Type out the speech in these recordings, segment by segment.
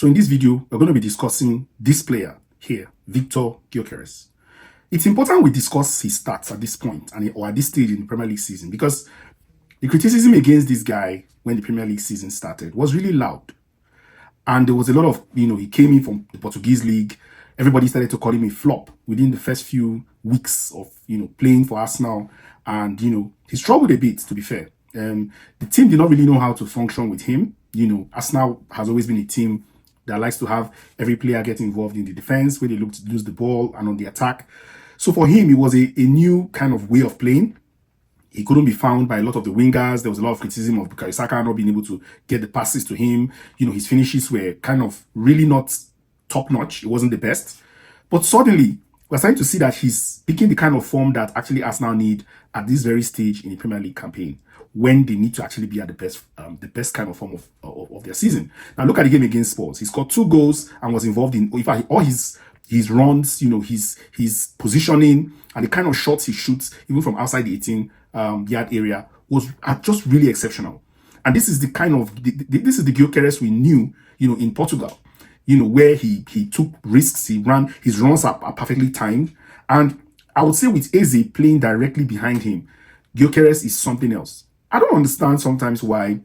So in this video, we're going to be discussing this player here, Viktor Gyökeres. It's important we discuss his stats at this point or at this stage in the Premier League season, because the criticism against this guy when the Premier League season started was really loud. And there was a lot of, he came in from the Portuguese league. Everybody started to call him a flop within the first few weeks of, playing for Arsenal. And, he struggled a bit, to be fair. The team did not really know how to function with him. Arsenal has always been a team that likes to have every player get involved in the defense, where they look to lose the ball and on the attack. So for him, it was a new kind of way of playing. He couldn't be found by a lot of the wingers. There was a lot of criticism of Viktor Gyökeres not being able to get the passes to him. His finishes were kind of really not top-notch. It wasn't the best. But suddenly, we're starting to see that he's picking the kind of form that actually Arsenal need at this very stage in the Premier League campaign, when they need to actually be at the best kind of form of their season. Now, look at the game against Spurs. He scored 2 goals and was involved in, in fact, all his runs, his positioning and the kind of shots he shoots, even from outside the 18-yard area, was just really exceptional. And this is the kind of this is the Gyökeres we knew, in Portugal, where he took risks, his runs are perfectly timed. And I would say with Eze playing directly behind him, Gyökeres is something else. I don't understand sometimes why,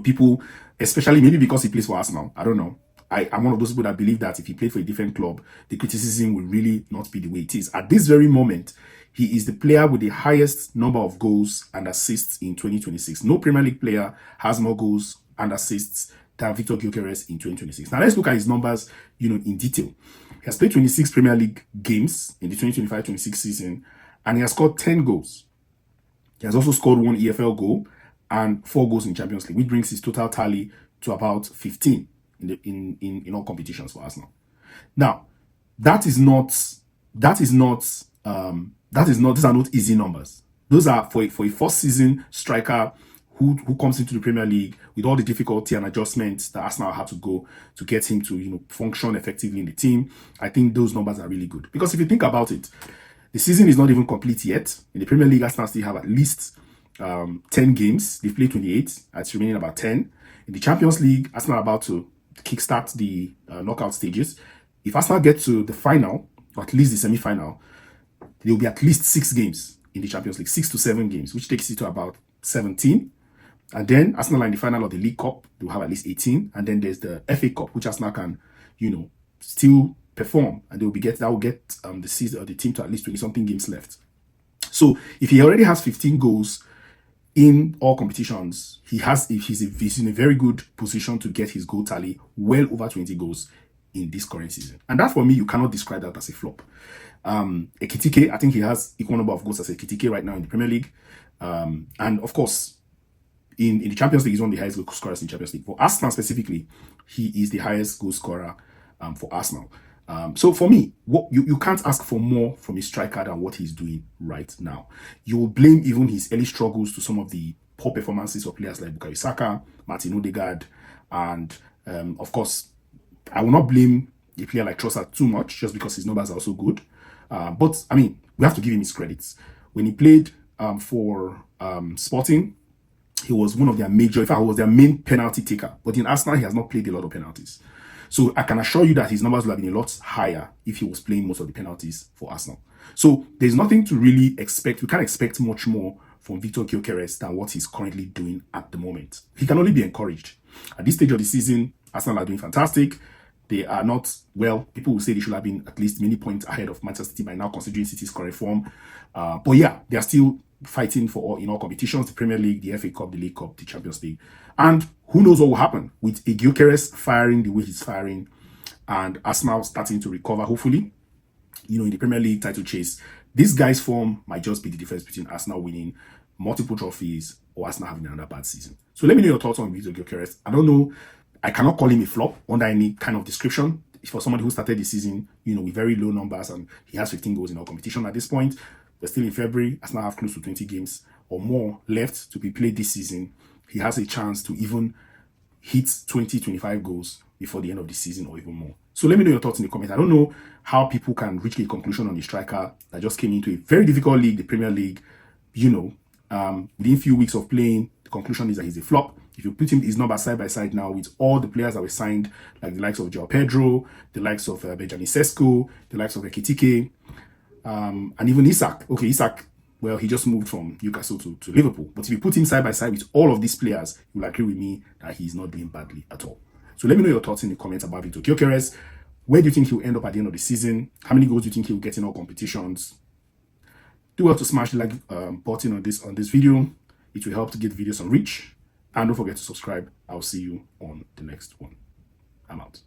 people, especially maybe because he plays for Arsenal, I don't know. I'm one of those people that believe that if he played for a different club, the criticism will really not be the way it is. At this very moment, he is the player with the highest number of goals and assists in 2026. No Premier League player has more goals and assists than Viktor Gyökeres in 2026. Now let's look at his numbers, in detail. He has played 26 Premier League games in the 2025-26 season, and he has scored 10 goals. He has also scored 1 EFL goal and 4 goals in Champions League, which brings his total tally to about 15 in all competitions for Arsenal. Now, these are not easy numbers. Those are for a first season striker who comes into the Premier League with all the difficulty and adjustments that Arsenal had to go to get him to function effectively in the team. I think those numbers are really good, because if you think about it, the season is not even complete yet. In the Premier League, Arsenal still have at least 10 games. They've played 28. It's remaining about 10. In the Champions League, Arsenal are about to kickstart the knockout stages. If Arsenal get to the final, or at least the semi-final, there will be at least 6 games in the Champions League, 6 to 7 games, which takes it to about 17. And then Arsenal are in the final of the League Cup. They will have at least 18. And then there's the FA Cup, which Arsenal can, still perform, and that will get the season or the team to at least 20-something games left. So if he already has 15 goals in all competitions, he's in a very good position to get his goal tally well over 20 goals in this current season. And that, for me, you cannot describe that as a flop. Ekitike, I think he has equal number of goals as Ekitike right now in the Premier League. And of course, in the Champions League, he's one of the highest goal scorers in Champions League. For Arsenal specifically, he is the highest goal scorer for Arsenal. So for me, you can't ask for more from a striker than what he's doing right now. You will blame even his early struggles to some of the poor performances of players like Bukayo Saka, Martin Odegaard, and of course, I will not blame a player like Trossard too much just because his numbers are also good. But I mean, we have to give him his credits. When he played for Sporting, he was one of their major, in fact, he was their main penalty taker. But in Arsenal, he has not played a lot of penalties. So I can assure you that his numbers would have been a lot higher if he was playing most of the penalties for Arsenal. So there's nothing to really expect. We can't expect much more from Viktor Gyökeres than what he's currently doing at the moment. He can only be encouraged. At this stage of the season, Arsenal are doing fantastic. They are not, well, people will say they should have been at least many points ahead of Manchester City by now, considering City's current form. But yeah, they are still fighting for all competitions, the Premier League, the FA Cup, the League Cup, the Champions League. And who knows what will happen with a Gyökeres firing the way he's firing and Arsenal starting to recover, hopefully, in the Premier League title chase. This guy's form might just be the difference between Arsenal winning multiple trophies or Arsenal having another bad season. So let me know your thoughts on Viktor Gyökeres. I don't know. I cannot call him a flop under any kind of description. For somebody who started the season, with very low numbers, and he has 15 goals in all competition at this point. We're still in February. Arsenal have close to 20 games or more left to be played this season. He has a chance to even hit 20-25 goals before the end of the season or even more. So let me know your thoughts in the comments. I don't know how people can reach a conclusion on a striker that just came into a very difficult league, the Premier League. Within a few weeks of playing, the conclusion is that he's a flop. If you put him his numbers side by side now with all the players that were signed, like the likes of Joao Pedro, the likes of Benjamin Sesko, the likes of Ekitike, and even Isak. Okay, Isak, well, he just moved from Newcastle to Liverpool. But if you put him side by side with all of these players, you'll agree with me that he's not doing badly at all. So let me know your thoughts in the comments about Viktor Gyökeres. Where do you think he'll end up at the end of the season? How many goals do you think he'll get in all competitions? Do well to smash the like button on this video. It will help to get the video some reach. And don't forget to subscribe. I'll see you on the next one. I'm out.